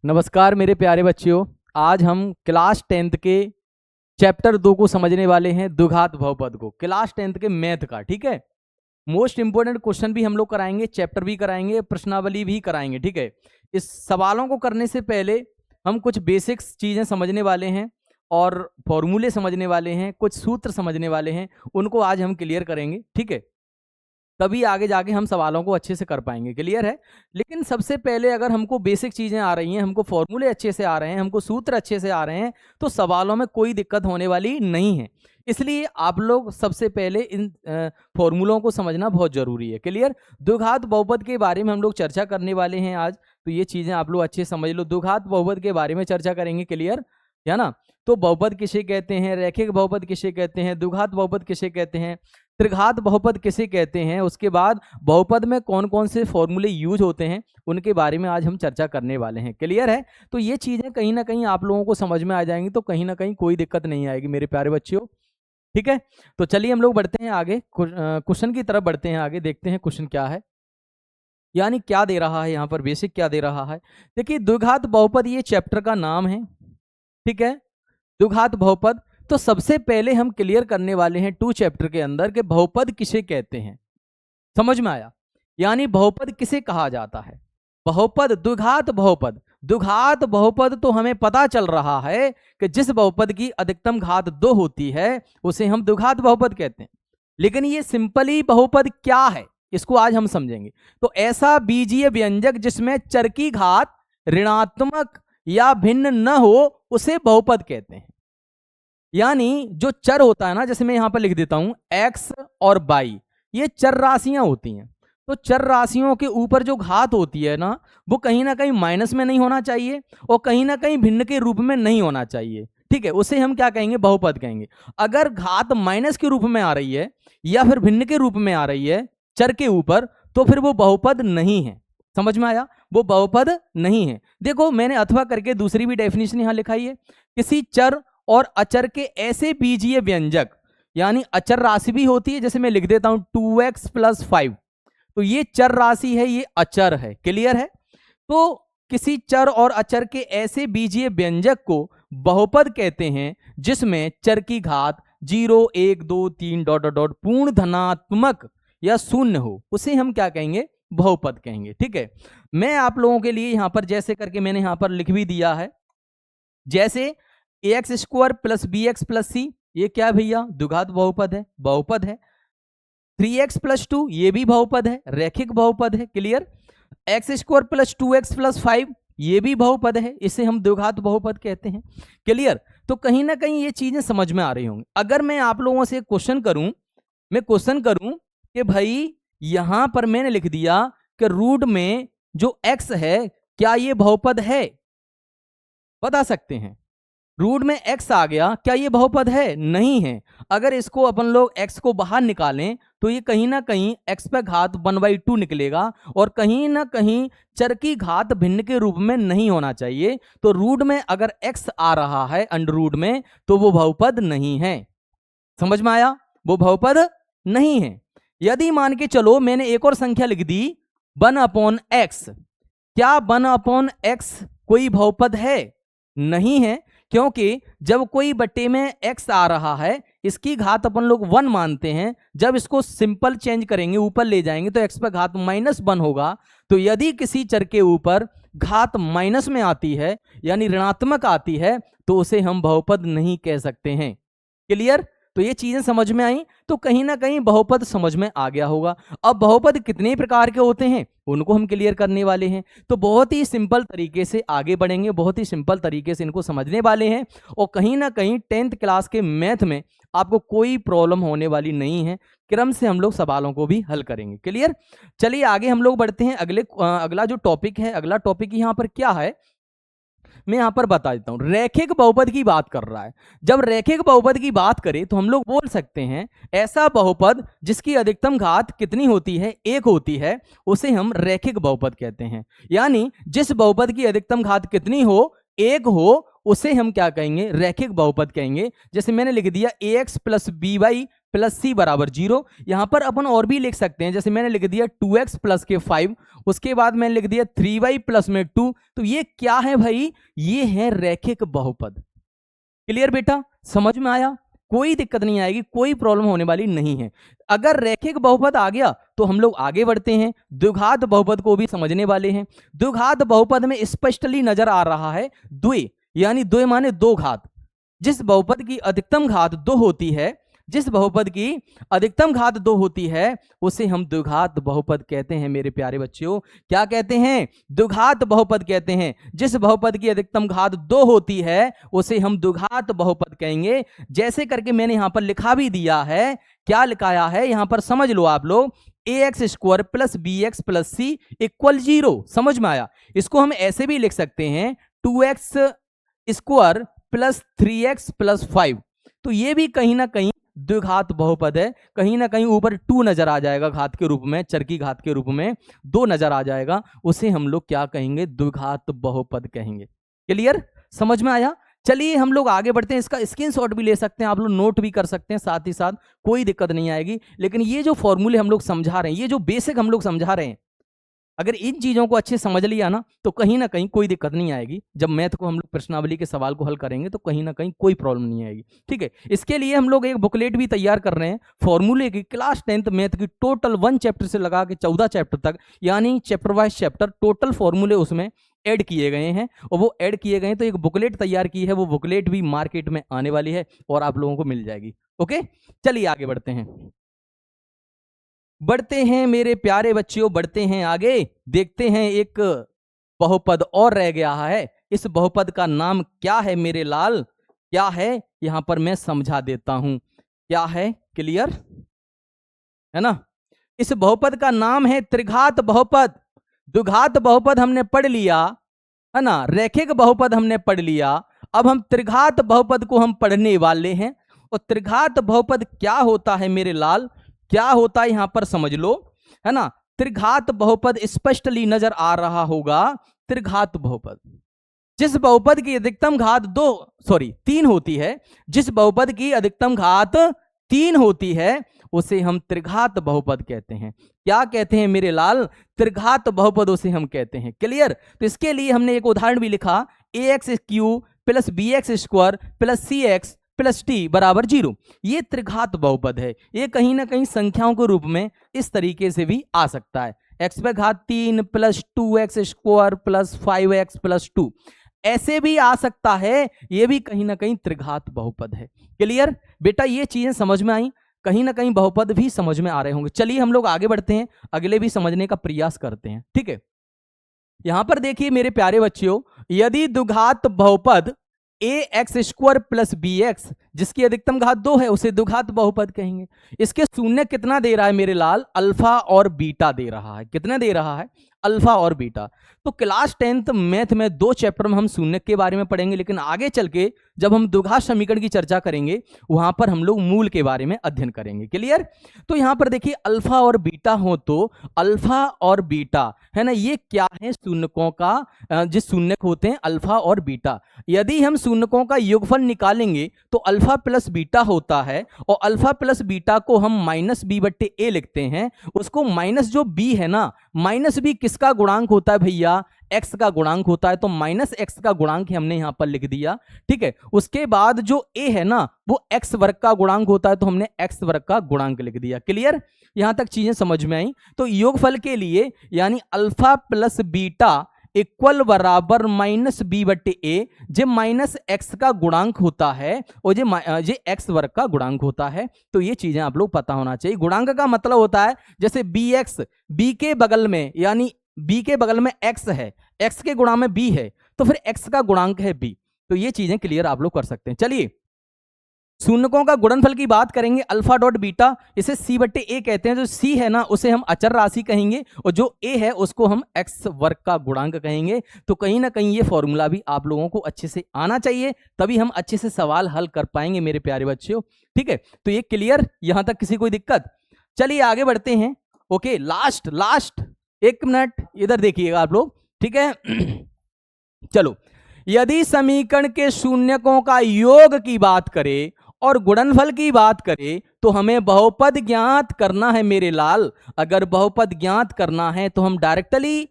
नमस्कार मेरे प्यारे बच्चों। आज हम क्लास 10th के चैप्टर 2 को समझने वाले हैं, द्विघात बहुपद को, क्लास 10th के मैथ का। ठीक है, मोस्ट इंपोर्टेंट क्वेश्चन भी हम लोग कराएंगे, चैप्टर भी कराएंगे, प्रश्नावली भी कराएंगे। ठीक है, इस सवालों को करने से पहले हम कुछ बेसिक्स चीज़ें समझने वाले हैं और फॉर्मूले समझने वाले हैं, कुछ सूत्र समझने वाले हैं, उनको आज हम क्लियर करेंगे। ठीक है, तभी आगे जाके हम सवालों को अच्छे से कर पाएंगे। क्लियर है? लेकिन सबसे पहले अगर हमको बेसिक चीज़ें आ रही हैं, हमको फॉर्मूले अच्छे से आ रहे हैं, हमको सूत्र अच्छे से आ रहे हैं, तो सवालों में कोई दिक्कत होने वाली नहीं है। इसलिए आप लोग सबसे पहले इन फॉर्मूलों को समझना बहुत ज़रूरी है। क्लियर? द्विघात बहुपद के बारे में हम लोग चर्चा करने वाले हैं आज, तो ये चीज़ें आप लोग अच्छे समझ लो। द्विघात बहुपद के बारे में चर्चा करेंगे। क्लियर है ना? तो बहुपद किसे कहते हैं, रैखिक बहुपद किसे कहते हैं, द्विघात बहुपद किसे कहते हैं, त्रिघात बहुपद किसे कहते हैं, उसके बाद बहुपद में कौन कौन से फॉर्मूले यूज होते हैं, उनके बारे में आज हम चर्चा करने वाले हैं। क्लियर है? तो ये चीज़ें कहीं ना कहीं आप लोगों को समझ में आ जाएंगी, तो कहीं ना कहीं कोई दिक्कत नहीं आएगी मेरे प्यारे बच्चों। ठीक है, तो चलिए हम लोग बढ़ते हैं आगे, क्वेश्चन की तरफ बढ़ते हैं आगे, देखते हैं क्वेश्चन क्या है, यानी क्या दे रहा है यहाँ पर, बेसिक क्या दे रहा है। देखिए, द्विघात बहुपद ये चैप्टर का नाम है। ठीक है, द्विघात बहुपद। तो सबसे पहले हम क्लियर करने वाले हैं 2 चैप्टर के अंदर कि बहुपद किसे कहते हैं। समझ में आया? यानी बहुपद किसे कहा जाता है। बहुपद, द्विघात बहुपद। द्विघात बहुपद तो हमें पता चल रहा है कि जिस बहुपद की अधिकतम घात 2 होती है उसे हम द्विघात बहुपद कहते हैं। लेकिन ये सिंपली बहुपद क्या है, इसको आज हम समझेंगे। तो ऐसा बीजीय व्यंजक जिसमें चर की घात ऋणात्मक या भिन्न न हो उसे बहुपद कहते हैं। यानी जो चर होता है ना, जैसे मैं यहां पर लिख देता हूं x और y, ये चर राशियां होती हैं। तो चर राशियों के ऊपर जो घात होती है ना, वो कहीं ना कहीं माइनस में नहीं होना चाहिए और कहीं ना कहीं भिन्न के रूप में नहीं होना चाहिए। ठीक है, उसे हम क्या कहेंगे, बहुपद कहेंगे। अगर घात माइनस के रूप में आ रही है या फिर भिन्न के रूप में आ रही है चर के ऊपर, तो फिर वो बहुपद नहीं है। समझ में आया? वो बहुपद नहीं है। देखो, मैंने अथवा करके दूसरी भी डेफिनेशन यहां लिखाई है। किसी चर और अचर के ऐसे बीजीय व्यंजक, यानी अचर राशि भी होती है, जैसे मैं लिख देता हूं 2x + 5, तो ये चर राशि है, ये अचर है। क्लियर है? तो किसी चर और अचर के ऐसे बीजीय व्यंजक को बहुपद कहते हैं जिसमें चर की घात 0, 1, 2, 3 ... पूर्ण धनात्मक या शून्य हो, उसे हम क्या कहेंगे, बहुपद कहेंगे। ठीक है, मैं आप लोगों के लिए यहां पर जैसे करके मैंने यहां पर लिख भी दिया है, जैसे ax² + bx + c, ये क्या है भैया, द्विघात बहुपद है, बहुपद है। 3x + 2, ये भी बहुपद है, रैखिक बहुपद है। क्लियर? x² + 2x + 5, ये भी बहुपद है, इसे हम द्विघात बहुपद कहते हैं। क्लियर? तो कहीं ना कहीं ये चीजें समझ में आ रही होंगी। अगर मैं आप लोगों से क्वेश्चन करूं कि भाई यहां पर मैंने लिख दिया कि रूट में जो x है, क्या ये बहुपद है, बता सकते हैं? रूट में x आ गया, क्या ये बहुपद है? नहीं है। अगर इसको अपन लोग x को बाहर निकालें तो ये कहीं ना कहीं x पे घात 1/2 निकलेगा और कहीं ना कहीं चर की घात भिन्न के रूप में नहीं होना चाहिए। तो रूट में अगर x आ रहा है अंडर रूट में, तो वो बहुपद नहीं है। समझ में आया? वो बहुपद नहीं है। यदि मान के चलो मैंने एक और संख्या लिख दी 1/x, क्या 1/x कोई बहुपद है? नहीं है, क्योंकि जब कोई बट्टे में x आ रहा है, इसकी घात अपन लोग 1 मानते हैं। जब इसको सिंपल चेंज करेंगे, ऊपर ले जाएंगे, तो x पर घात -1 होगा। तो यदि किसी चर के ऊपर घात माइनस में आती है, यानी ऋणात्मक आती है, तो उसे हम बहुपद नहीं कह सकते हैं। क्लियर? तो ये चीजें समझ में आई, तो कहीं ना कहीं बहुपद समझ में आ गया होगा। अब बहुपद कितने प्रकार के होते हैं, उनको हम क्लियर करने वाले हैं। तो बहुत ही सिंपल तरीके से आगे बढ़ेंगे, बहुत ही सिंपल तरीके से इनको समझने वाले हैं, और कहीं ना कहीं 10th क्लास के मैथ में आपको कोई प्रॉब्लम होने वाली नहीं है। क्रम से हम लोग सवालों को भी हल करेंगे। क्लियर? चलिए आगे हम लोग बढ़ते हैं। अगला जो टॉपिक है, अगला टॉपिक यहाँ पर क्या है, मैं यहां पर बता देता हूं। रैखिक बहुपद की बात कर रहा है। जब रैखिक बहुपद की बात करें तो हम लोग बोल सकते हैं ऐसा बहुपद जिसकी अधिकतम घात कितनी होती है, 1 होती है, उसे हम रैखिक बहुपद कहते हैं। यानी जिस बहुपद की अधिकतम घात कितनी हो, 1 हो, उसे हम क्या कहेंगे, रैखिक बहुपद कहेंगे। जैसे मैंने लिख दिया ax plus B Y plus C बराबर 0। यहां पर अपन और भी लिख सकते हैं, जैसे मैंने लिख दिया 2x प्लस के 5, उसके बाद मैंने लिख दिया 3y प्लस में 2। तो ये क्या है भाई, ये है रैखिक बहुपद। क्लियर बेटा, समझ में आया? कोई दिक्कत नहीं आएगी, कोई प्रॉब्लम होने वाली नहीं है। अगर रैखिक बहुपद आ गया तो हम लोग आगे बढ़ते हैं, द्विघात बहुपद को भी समझने वाले हैं। द्विघात बहुपद में स्पष्टली नजर आ रहा है द्वि, यानी द्वि माने दो घात। जिस बहुपद की अधिकतम घात 2 होती है, जिस बहुपद की अधिकतम घात 2 होती है, उसे हम द्विघात बहुपद कहते हैं मेरे प्यारे बच्चों। क्या कहते हैं? द्विघात बहुपद कहते हैं। जिस बहुपद की अधिकतम घात 2 होती है उसे हम द्विघात बहुपद कहेंगे। जैसे करके मैंने यहां पर लिखा भी दिया है। क्या लिखाया है यहां पर समझ लो आप लोग, ax² प्लस bx प्लस सी इक्वल 0। समझ में आया? इसको हम ऐसे भी लिख सकते हैं 2x² प्लस 3x प्लस 5। तो ये भी कहीं ना कहीं द्विघात बहुपद है। कहीं ना कहीं ऊपर 2 नजर आ जाएगा घात के रूप में, चर की घात के रूप में 2 नजर आ जाएगा, उसे हम लोग क्या कहेंगे, द्विघात बहुपद कहेंगे। क्लियर, समझ में आया? चलिए हम लोग आगे बढ़ते हैं। इसका स्क्रीनशॉट भी ले सकते हैं आप लोग, नोट भी कर सकते हैं साथ ही साथ, कोई दिक्कत नहीं आएगी। लेकिन ये जो फॉर्मूले हम लोग समझा रहे हैं, ये जो बेसिक हम लोग समझा रहे हैं, अगर इन चीजों को अच्छे समझ लिया ना तो कहीं ना कहीं कोई दिक्कत नहीं आएगी। जब मैथ को हम लोग प्रश्नावली के सवाल को हल करेंगे तो कहीं ना कहीं कोई प्रॉब्लम नहीं आएगी। ठीक है, इसके लिए हम लोग एक बुकलेट भी तैयार कर रहे हैं फॉर्मूले की, क्लास 10th मैथ की टोटल 1 चैप्टर से लगा के 14 चैप्टर तक, यानी चैप्टर वाइज चैप्टर टोटल फॉर्मूले उसमें ऐड किए गए हैं। और वो ऐड किए गए हैं तो एक बुकलेट तैयार की है, वो बुकलेट भी मार्केट में आने वाली है और आप लोगों को मिल जाएगी। ओके, चलिए आगे बढ़ते हैं, बढ़ते हैं मेरे प्यारे बच्चों, बढ़ते हैं आगे। देखते हैं एक बहुपद और रह गया है। इस बहुपद का नाम क्या है मेरे लाल, क्या है यहां पर मैं समझा देता हूं क्या है। क्लियर है ना? इस बहुपद का नाम है त्रिघात बहुपद। द्विघात बहुपद हमने पढ़ लिया है ना, रैखिक बहुपद हमने पढ़ लिया। अब हम त्रिघात बहुपद को हम पढ़ने वाले हैं। और त्रिघात बहुपद क्या होता है मेरे लाल, क्या होता है यहां पर समझ लो, है ना। त्रिघात बहुपद स्पष्टली नजर आ रहा होगा। त्रिघात बहुपद, जिस बहुपद की अधिकतम घात 3 होती है, जिस बहुपद की अधिकतम घात 3 होती है उसे हम त्रिघात बहुपद कहते हैं। क्या कहते हैं मेरे लाल? त्रिघात बहुपद उसे हम कहते हैं। क्लियर? तो इसके लिए हमने एक उदाहरण भी लिखा, ax³ plus bx² plus cx plus T बराबर 0। ये त्रिघात बहुपद है। ये कहीं ना कहीं संख्याओं के रूप में इस तरीके से भी आ सकता है, x पे घात 3 plus 2x² plus 5x plus 2, ऐसे भी आ सकता है। ये भी कहीं ना कहीं त्रिघात बहुपद है। क्लियर बेटा, ये चीजें समझ में आई? कहीं ना कहीं बहुपद भी समझ में आ रहे होंगे। चलिए हम लोग आगे बढ़ते हैं, अगले भी समझने का प्रयास करते हैं। ठीक है, यहां पर देखिए मेरे प्यारे बच्चों, यदि द्विघात बहुपद ax² प्लस bx जिसकी अधिकतम घात 2 है उसे द्विघात बहुपद कहेंगे। इसके शून्य कितना दे रहा है मेरे लाल? अल्फा और बीटा दे रहा है। कितना दे रहा है? अल्फा और बीटा। तो क्लास 10th मैथ में 2 चैप्टर में हम शून्य के बारे में पढ़ेंगे, लेकिन आगे चल के जब हम द्विघात समीकरण की चर्चा करेंगे वहां पर हम लोग मूल के बारे में अध्ययन करेंगे। क्लियर? तो यहां पर देखिए अल्फा और बीटा हो, तो अल्फा और बीटा है ना, ये क्या है? शून्यकों का, जिस शून्यक होते हैं अल्फा और बीटा। यदि हम शून्यकों का योगफल निकालेंगे तो अल्फा प्लस बीटा होता है, और अल्फा प्लस बीटा को हम माइनस b/a लिखते हैं। उसको माइनस जो b है ना, माइनस b किसका गुणांक होता है भैया? x का गुणांक होता है। तो माइनस x का गुणांक हमने यहां पर लिख दिया। ठीक है, उसके बाद जो a है ना वो x वर्ग का गुणांक होता है, तो हमने x वर्ग का गुणांक लिख दिया। क्लियर? यहां तक चीजें समझ में आई? तो योगफल के लिए यानी अल्फा प्लस बीटा इक्वल बराबर माइनस b/a, जे माइनस x का गुणांक होता है और जे x वर्ग का गुणांक होता है। तो ये चीजें आप लोग पता होना चाहिए। गुणांक का मतलब होता है जैसे bx, b के बगल में, यानी b के बगल में x है, x के गुणा में b है, तो फिर x का गुणांक है b। तो ये चीजें क्लियर आप लोग कर सकते हैं। चलिए शून्यकों का गुणनफल की बात करेंगे, अल्फा डॉट बीटा, इसे c/a कहते हैं। जो c है ना उसे हम अचर राशि कहेंगे, और जो a है उसको हम x वर्ग का गुणांक कहेंगे। तो कहीं ना कहीं ये फॉर्मूला भी आप लोगों को अच्छे से आना चाहिए, तभी हम अच्छे से सवाल हल कर पाएंगे मेरे प्यारे बच्चों। ठीक है, तो ये क्लियर? यहां तक किसी कोई दिक्कत? चलिए आगे बढ़ते हैं। ओके, लास्ट 1 मिनट इधर देखिएगा आप लोग। ठीक है चलो, यदि समीकरण के शून्यकों का योग की बात करें और गुणनफल की बात करें तो हमें बहुपद ज्ञात करना है मेरे लाल। अगर बहुपद ज्ञात करना है तो हम डायरेक्टली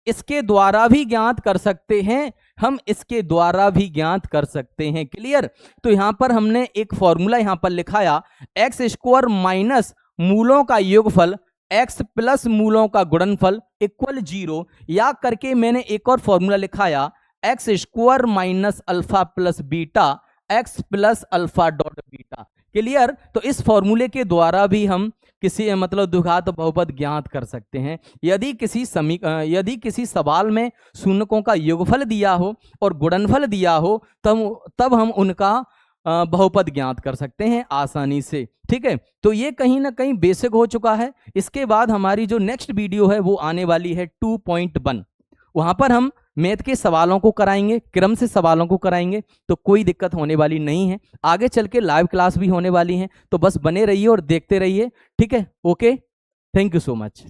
इसके द्वारा भी ज्ञात कर सकते हैं, हम इसके द्वारा भी ज्ञात कर सकते हैं। क्लियर? तो यहां पर हमने एक फॉर्मूला यहां पर लिखाया, एक्स स्क्वायर माइनस मूलों का योगफल x प्लस मूलों का गुणनफल इक्वल 0, या करके मैंने एक और फॉर्मूला लिखाया, x square minus alpha plus beta x plus alpha dot beta. Clear? तो इस फॉर्मूले के द्वारा भी हम किसी मतलब द्विघात बहुपद ज्ञात कर सकते हैं। यदि किसी सवाल में शून्यकों का योगफल दिया हो और गुणनफल दिया हो तब हम उनका बहुपद ज्ञात कर सकते हैं आसानी से। ठीक है, तो ये कहीं ना कहीं बेसिक हो चुका है। इसके बाद हमारी जो नेक्स्ट वीडियो है वो आने वाली है 2.1। वहां पर हम मैथ के सवालों को कराएंगे, क्रम से सवालों को कराएंगे, तो कोई दिक्कत होने वाली नहीं है। आगे चल के लाइव क्लास भी होने वाली है, तो बस बने रहिए और देखते रहिए। ठीक है, okay, thank you so much.